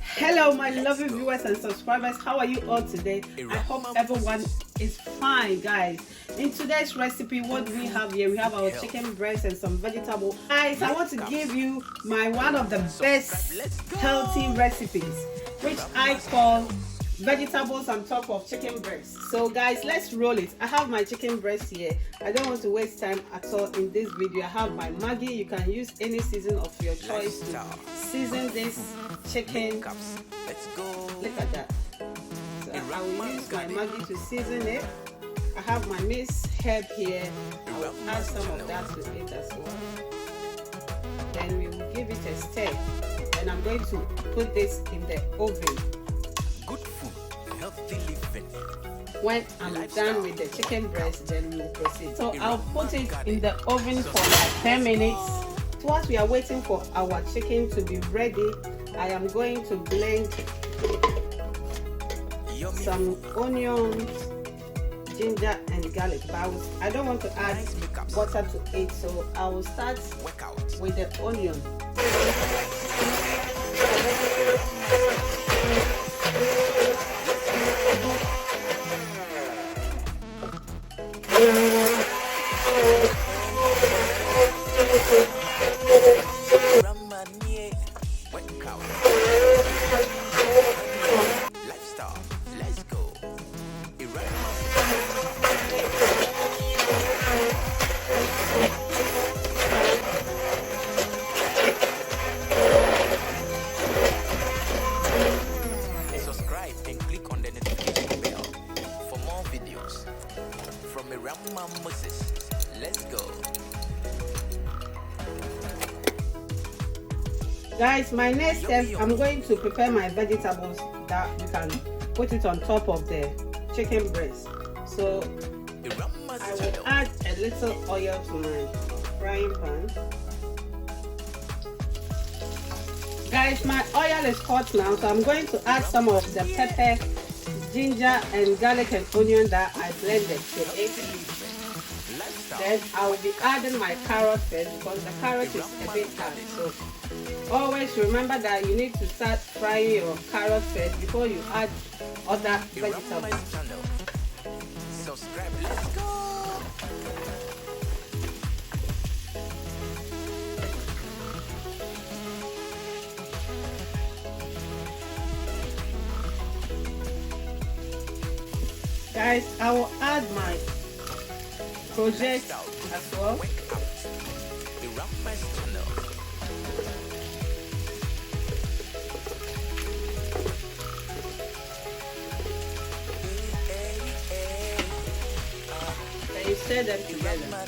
Hello my lovely viewers and subscribers, how are you all today? I hope everyone is fine, guys. In today's recipe, what do we have here? We have our chicken breast and some vegetable. Guys, I want to give you one of the best healthy recipes, which I call vegetables on top of chicken breast. So guys, let's roll it. I have my chicken breast here. I don't want to waste time at all in this video. I have my Maggie. You can use any season of your choice to season this chicken. Let's go. Look at that. So I will use my Maggie to season it. I have my minced herb here. I will add some of that to it as well. Then we will give it a stir. And I'm going to put this in the oven. Good food, healthy living. When I'm done with the chicken breast, then we will proceed. So I'll put it in the oven for like 10 minutes. Whilst we are waiting for our chicken to be ready, I am going to blend some onions, ginger and garlic. But I don't want to add butter to it, so I will start with the onion. Let's go. Guys, my next step, I'm going to prepare my vegetables that you can put it on top of the chicken breast. So I will add a little oil to my frying pan. Guys, my oil is hot now, so I'm going to add some of the pepper, ginger and garlic and onion that I blended to it. Then I will be adding my carrot first because the carrot is a bit hard. So always remember that you need to start frying your carrot first before you add other vegetables. Subscribe, let's go. Guys, I will add my courgette as well. And you stir them together.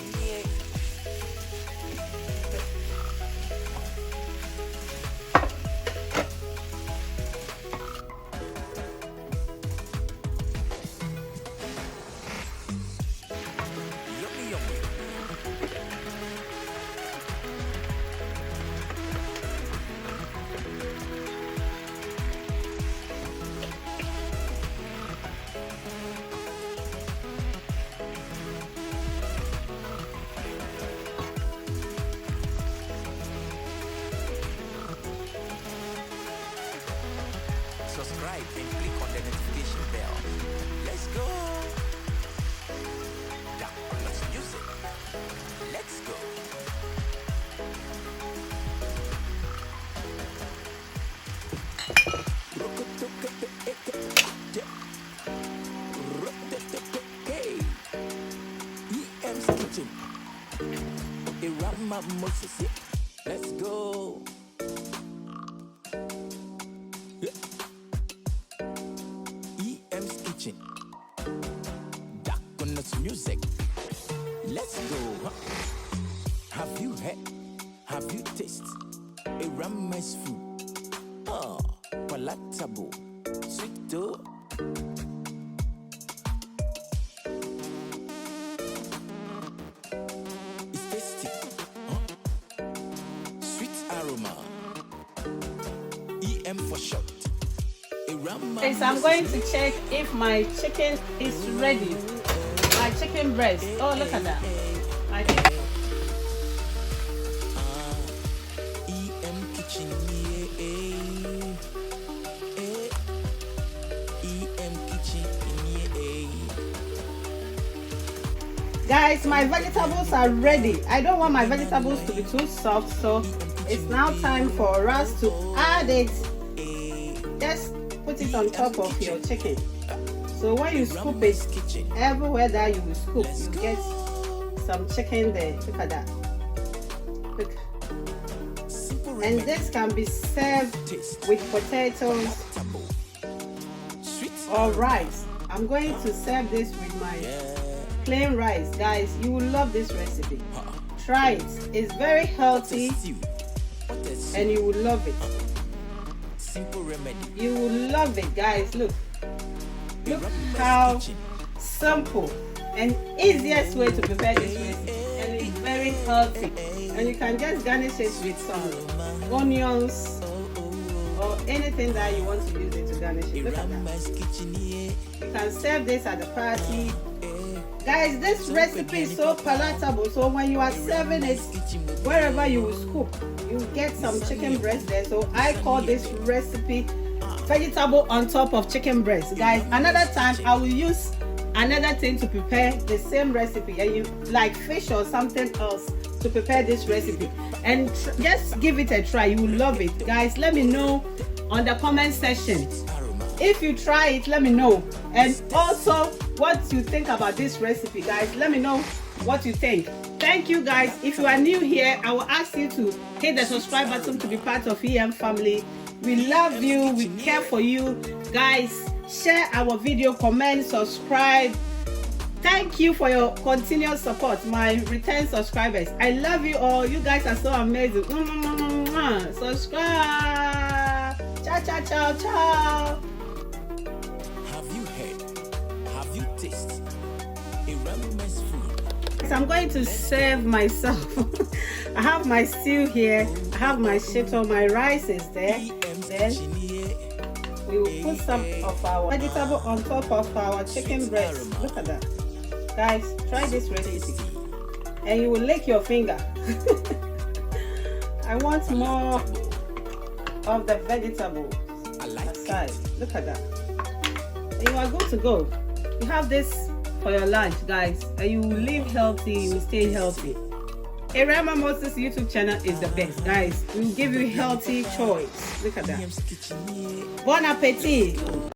Subscribe and click on the notification bell. Let's go. Let's use it. Let's go. Let's go. Kitchen. Dark music. Let's go. Have you had? Have you tasted a Ram's food? Oh, palatable, sweet though. It's tasty. Sweet aroma. EM for short. Yes, I'm going to check if my chicken is ready. My chicken breast. Oh, look at that. My chicken. EM kitchen. Guys, my vegetables are ready. I don't want my vegetables to be too soft, so it's now time for us to add it. Just put it on top of your chicken. So when you scoop it, everywhere that you will scoop, you get some chicken there. Look at that. Look. And this can be served with potatoes or rice. I'm going to serve this with my plain rice. Guys, you will love this recipe. Try it. It's very healthy and you will love it. You will love it, guys. Look how simple and easiest way to prepare this recipe, and it's very healthy. And you can just garnish it with some onions or anything that you want to use it to garnish it. Look at that. You can serve this at the party. Guys, this recipe is so palatable, so when you are serving it, wherever you will scoop, you get some chicken breast there. So I call this recipe vegetable on top of chicken breast. Guys, another time I will use another thing to prepare the same recipe, and you like fish or something else to prepare this recipe, and just give it a try. You will love it. Guys, let me know on the comment section. If you try it, let me know. And also what you think about this recipe. Guys, let me know what you think. Thank you, guys. If you are new here, I will ask you to hit the subscribe button to be part of EM family. We love you, we care for you. Guys, share our video, comment, subscribe. Thank you for your continuous support, my return subscribers. I love you all. You guys are so amazing. Subscribe. Ciao, ciao, ciao, ciao. Have you heard? Have you tasted a Rama's food? So I'm going to serve myself. I have my stew here. I have my shito. My rice is there. Then we will put some of our vegetable on top of our chicken breast. Look at that. Guys, try this recipe and you will lick your finger. I want more of the vegetables aside. Look at that. And you are good to go. You have this for your lunch, guys, and you will live healthy, you will stay healthy. Erema Moses YouTube channel is the best, guys. We will give you healthy choice. Look at that. Bon appetit.